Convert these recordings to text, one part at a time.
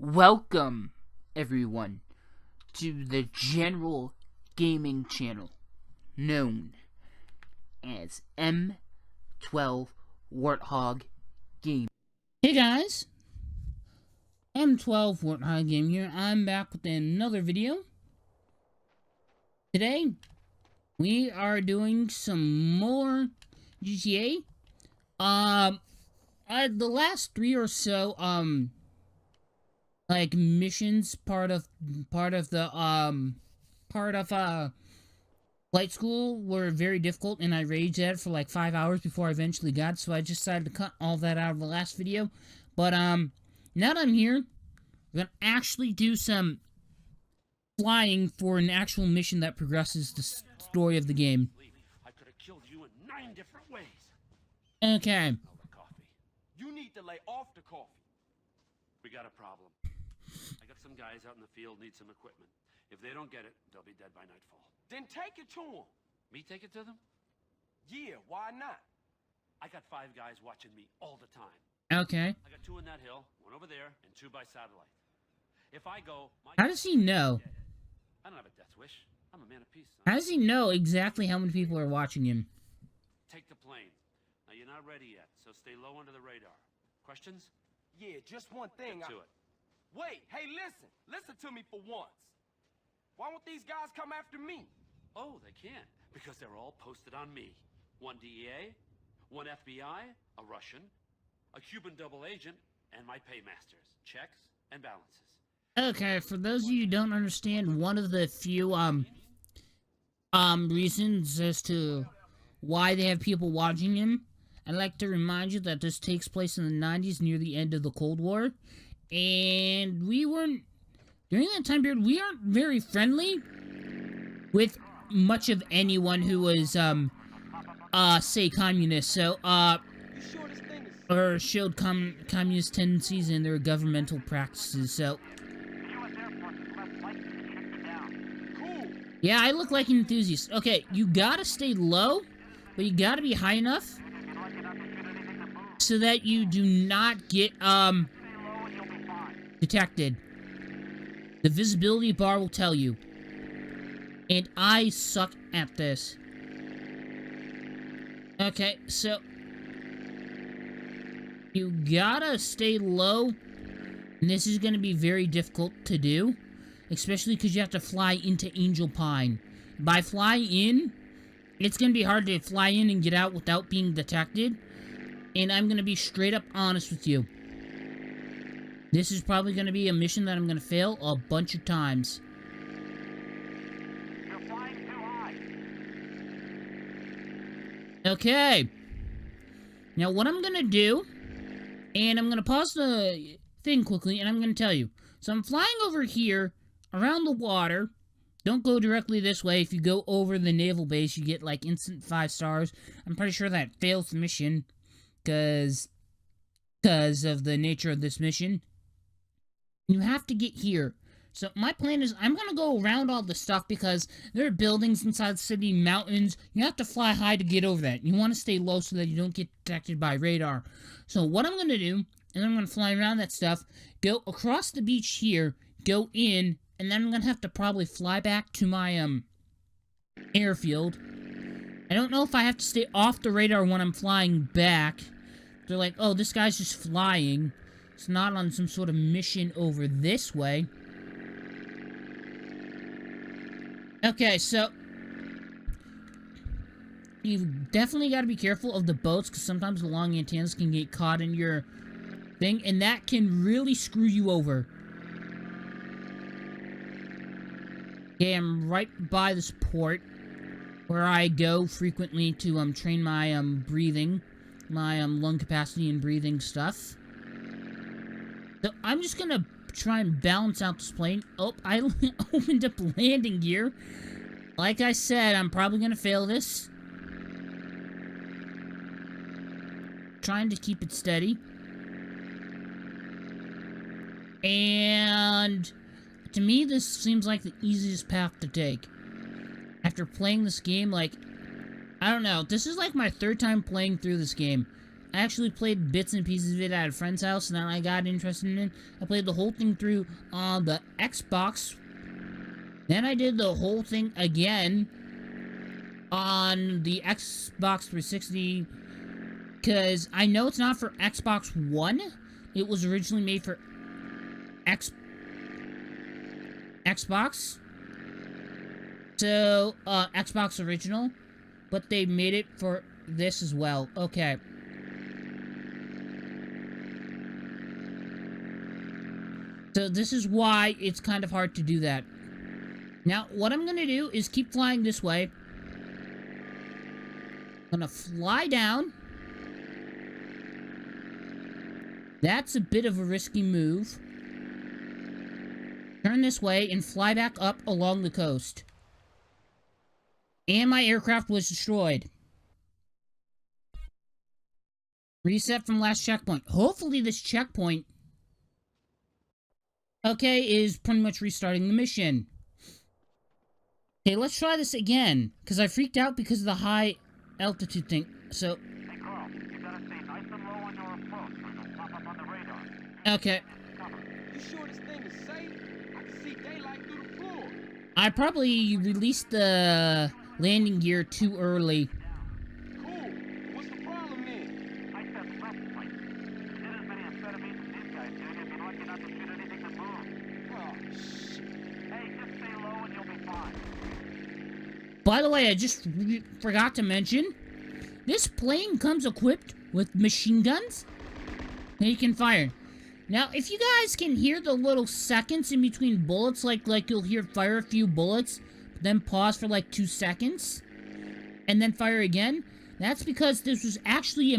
Welcome, everyone, to the general gaming channel known as M12 Warthog Game. Hey guys, M12 Warthog Game here. I'm back with another video. Today, we are doing some more GTA. The last 3 or so, like missions part of flight school were very difficult, and I raged at it for like 5 hours before I eventually got it, so I just decided to cut all that out of the last video. But now that I'm here, we're gonna actually do some flying for an actual mission that progresses the story of the game. I could have killed you in 9 different ways. Okay. You need to lay off the coffee. We got a problem. I got some guys out in the field need some equipment. If they don't get it, they'll be dead by nightfall. Then take it to them. Me take it to them? Yeah, why not? I got 5 guys watching me all the time. Okay. I got 2 in that hill, 1 over there, and 2 by satellite. If I go, How does he know? I don't have a death wish. I'm a man of peace. How does he know exactly how many people are watching him? Take the plane. Now you're not ready yet, so stay low under the radar. Questions? Yeah, just one thing. Get to it. Wait, hey, listen. Listen to me for once. Why won't these guys come after me? Oh, they can't, because they're all posted on me. 1 DEA, 1 FBI, a Russian, a Cuban double agent, and my paymasters. Checks and balances. Okay, for those of you who don't understand, one of the few reasons as to why they have people watching him, I'd like to remind you that this takes place in the 90s, near the end of the Cold War, and during that time period, we aren't very friendly with much of anyone who was, say, communist, so, You sure this thing is... or showed communist tendencies in their governmental practices, so... Cool. Yeah, I look like an enthusiast. Okay, you gotta stay low, but you gotta be high enough so that you do not get, detected. The visibility bar will tell you. And I suck at this. Okay, so... you gotta stay low. And this is gonna be very difficult to do. Especially because you have to fly into Angel Pine. By fly in, it's going to be hard to fly in and get out without being detected. And I'm going to be straight up honest with you. This is probably going to be a mission that I'm going to fail a bunch of times. You're flying too high. Okay. Now what I'm going to do, and I'm going to pause the thing quickly, and I'm going to tell you. So I'm flying over here, around the water. Don't go directly this way. If you go over the naval base, you get, like, instant 5 stars. I'm pretty sure that fails the mission, because of the nature of this mission. You have to get here. So my plan is, I'm gonna go around all the stuff, because there are buildings inside the city, mountains. You have to fly high to get over that. You want to stay low so that you don't get detected by radar. So what I'm gonna do, and I'm gonna fly around that stuff, go across the beach here, go in, and then I'm gonna have to probably fly back to my, airfield. I don't know if I have to stay off the radar when I'm flying back. They're like, oh, this guy's just flying. It's not on some sort of mission over this way. Okay, so... you've definitely got to be careful of the boats, because sometimes the long antennas can get caught in your thing, and that can really screw you over. Okay, I'm right by this port, where I go frequently to, train my, breathing, my, lung capacity and breathing stuff. So, I'm just gonna try and balance out this plane. Oh, I opened up landing gear. Like I said, I'm probably gonna fail this. Trying to keep it steady. And... to me, this seems like the easiest path to take. After playing this game, like... I don't know. This is like my 3rd time playing through this game. I actually played bits and pieces of it at a friend's house, and then I got interested in it. I played the whole thing through on the Xbox. Then I did the whole thing again on the Xbox 360, because I know it's not for Xbox One. It was originally made for Xbox. So, Xbox original. But they made it for this as well. Okay. So this is why it's kind of hard to do that. Now, what I'm gonna do is keep flying this way. I'm gonna fly down. That's a bit of a risky move. Turn this way and fly back up along the coast. And my aircraft was destroyed. Reset from last checkpoint. Hopefully this checkpoint, okay, is pretty much restarting the mission. Okay, let's try this again. Because I freaked out because of the high altitude thing. So... Hey, Carl, you gotta stay nice and low on your approach or you'll pop up on the radar. Okay. You sure this thing is safe? I can see daylight through the floor. I probably released the landing gear too early. Cool. What's the problem then? I said left place. You did as many amphetamines as these guys did, you'd be lucky not to shoot anything that moves. Oh, shit. Hey, just stay low and you'll be fine. By the way, I just forgot to mention, this plane comes equipped with machine guns that you can fire. Now, if you guys can hear the little seconds in between bullets, like you'll hear fire a few bullets, then pause for like 2 seconds, and then fire again, that's because this was actually a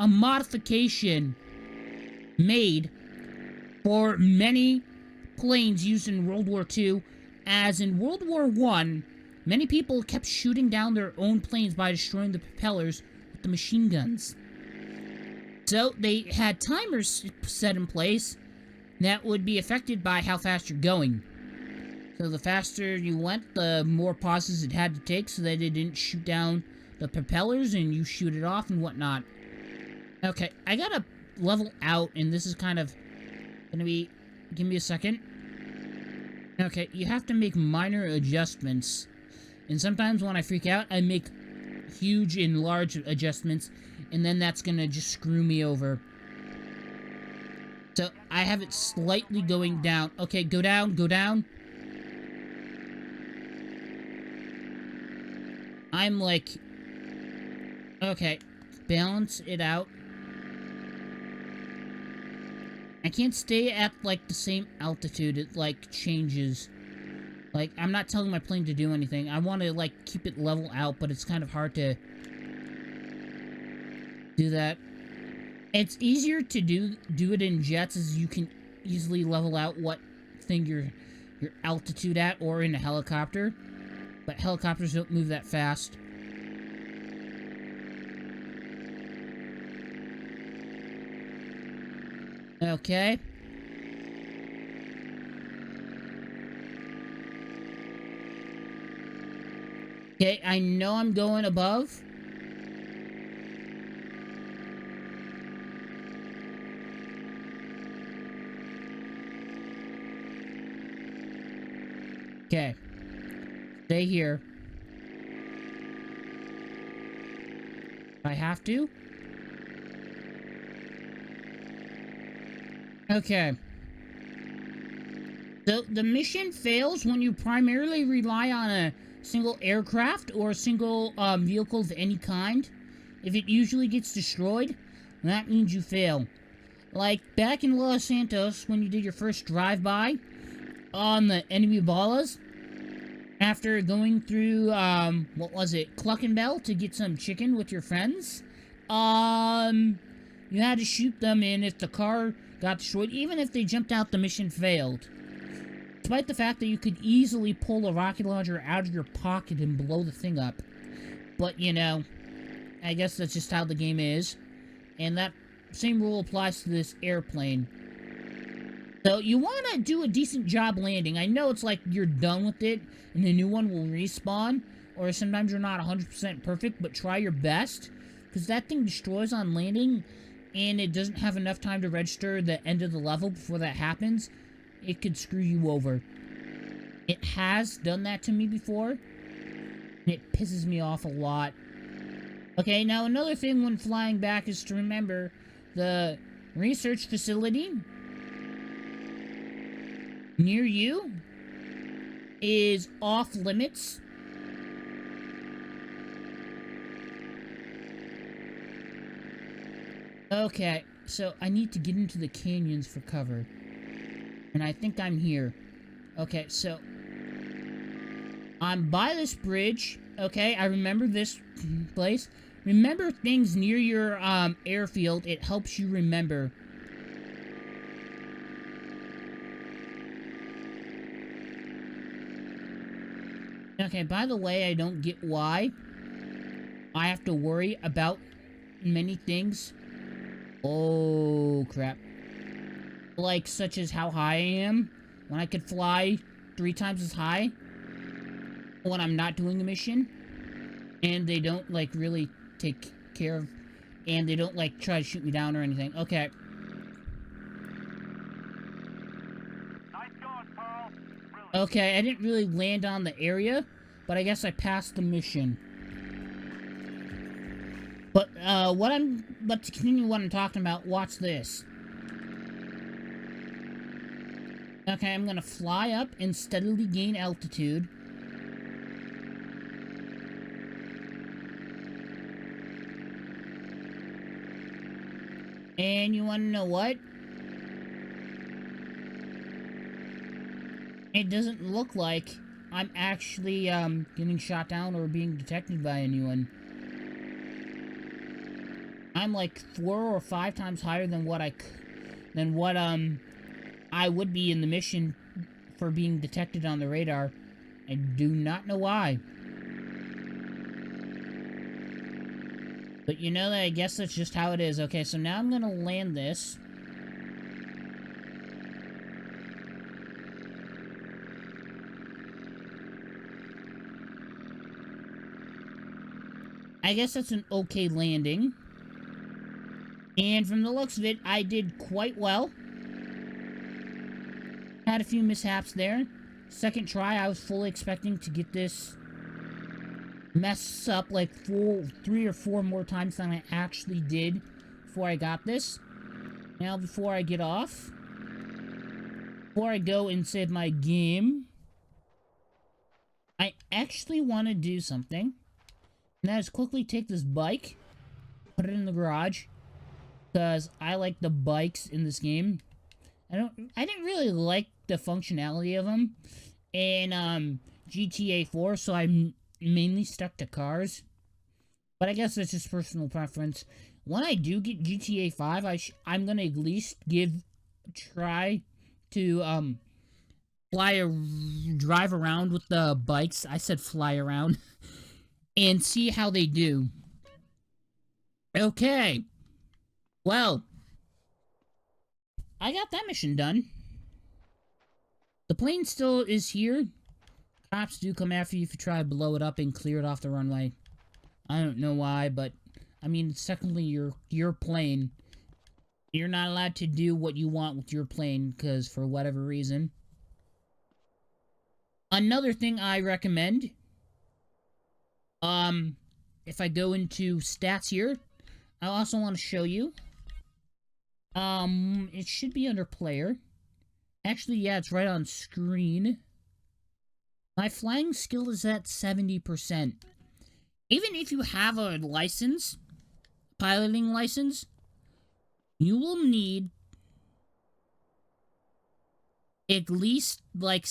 modification made for many planes used in World War II, as in World War I, many people kept shooting down their own planes by destroying the propellers with the machine guns. So they had timers set in place that would be affected by how fast you're going. So the faster you went, the more pauses it had to take so that it didn't shoot down the propellers and you shoot it off and whatnot. Okay, I gotta level out, and this is kind of gonna be... Give me a second. Okay, you have to make minor adjustments. And sometimes when I freak out, I make huge and large adjustments, and then that's gonna just screw me over. So, I have it slightly going down. Okay, go down, go down. I'm like... Okay, balance it out. I can't stay at, like, the same altitude. It, like, changes. Like, I'm not telling my plane to do anything. I want to, like, keep it level out, but it's kind of hard to do that. It's easier to do it in jets, as you can easily level out what thing your altitude at, or in a helicopter. But helicopters don't move that fast. Okay. Okay, I know I'm going above. Okay. Stay here. I have to? Okay. So, the mission fails when you primarily rely on a single aircraft or a single vehicle of any kind. If it usually gets destroyed, that means you fail. Like, back in Los Santos, when you did your first drive-by on the enemy ballas, after going through, what was it, Cluckenbell to get some chicken with your friends, you had to shoot them, and if the car got destroyed, even if they jumped out, the mission failed. Despite the fact that you could easily pull a rocket launcher out of your pocket and blow the thing up. But, you know, I guess that's just how the game is. And that same rule applies to this airplane. So, you want to do a decent job landing. I know it's like you're done with it, and the new one will respawn, or sometimes you're not 100% perfect, but try your best. because that thing destroys on landing, and it doesn't have enough time to register the end of the level before that happens. It could screw you over. It has done that to me before, and it pisses me off a lot. Okay, now another thing when flying back is to remember the research facility near you is off limits. Okay, so I need to get into the canyons for cover. And I think I'm here. Okay, so I'm by this bridge. Okay, I remember this place. Remember things near your airfield. It helps you remember. Okay, by the way, I don't get why I have to worry about many things. Oh, crap. Like, such as how high I am, when I could fly 3 times as high when I'm not doing a mission. And they don't, like, really take care of, and they don't, like, try to shoot me down or anything. Okay. Nice going, Pearl. Brilliant. Okay, I didn't really land on the area, but I guess I passed the mission. But, but to continue what I'm talking about, watch this. Okay, I'm gonna fly up and steadily gain altitude. And you wanna know what? It doesn't look like I'm actually, getting shot down or being detected by anyone. I'm like 4 or 5 times higher than what I would be in the mission for being detected on the radar. I do not know why. But you know that I guess that's just how it is. Okay, so now I'm gonna land this. I guess that's an okay landing. And from the looks of it, I did quite well. Had a few mishaps there. Second try, I was fully expecting to get this mess up like 3 or 4 more times than I actually did before I got this. Now, before I get off, before I go and save my game, I actually want to do something. And that is quickly take this bike, put it in the garage, because I like the bikes in this game. I didn't really like the functionality of them in GTA 4, so I mainly stuck to cars. But I guess that's just personal preference. When I do get GTA 5, I'm gonna at least try to drive around with the bikes. I said fly around. And see how they do. Okay. Well, I got that mission done. The plane still is here. Cops do come after you if you try to blow it up and clear it off the runway. I don't know why, but I mean, it's technically your plane. You're not allowed to do what you want with your plane because for whatever reason. Another thing I recommend, if I go into stats here, I also want to show you. It should be under player. Actually, yeah, it's right on screen. My flying skill is at 70%. Even if you have a license, piloting license, you will need at least, like,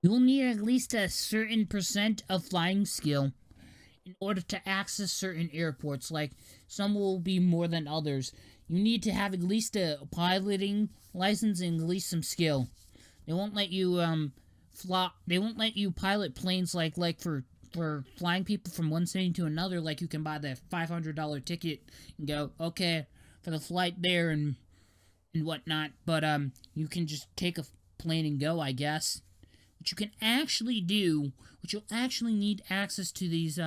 you'll need at least a certain percent of flying skill in order to access certain airports. Like, some will be more than others. You need to have at least a piloting license and at least some skill. They won't let you, they won't let you pilot planes like for flying people from one city to another. Like, you can buy the $500 ticket and go, okay, for the flight there and whatnot. But, you can just take a plane and go, I guess. What you can actually do, what you'll actually need access to these,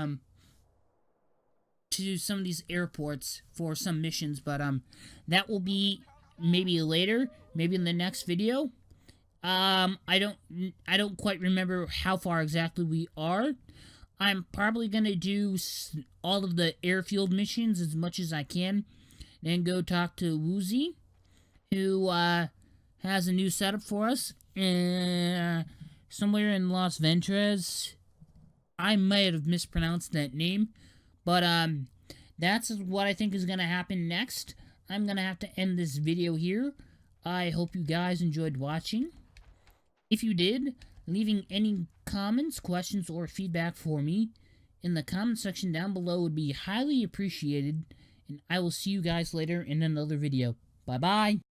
to some of these airports for some missions, but that will be maybe later, maybe in the next video. I don't quite remember how far exactly we are. I'm probably gonna do all of the airfield missions as much as I can, and go talk to Woozy, who has a new setup for us somewhere in Las Venturas. I might have mispronounced that name, but that's what I think is gonna happen next. I'm gonna have to end this video here. I hope you guys enjoyed watching. If you did, leaving any comments, questions, or feedback for me in the comment section down below would be highly appreciated, and I will see you guys later in another video. Bye-bye!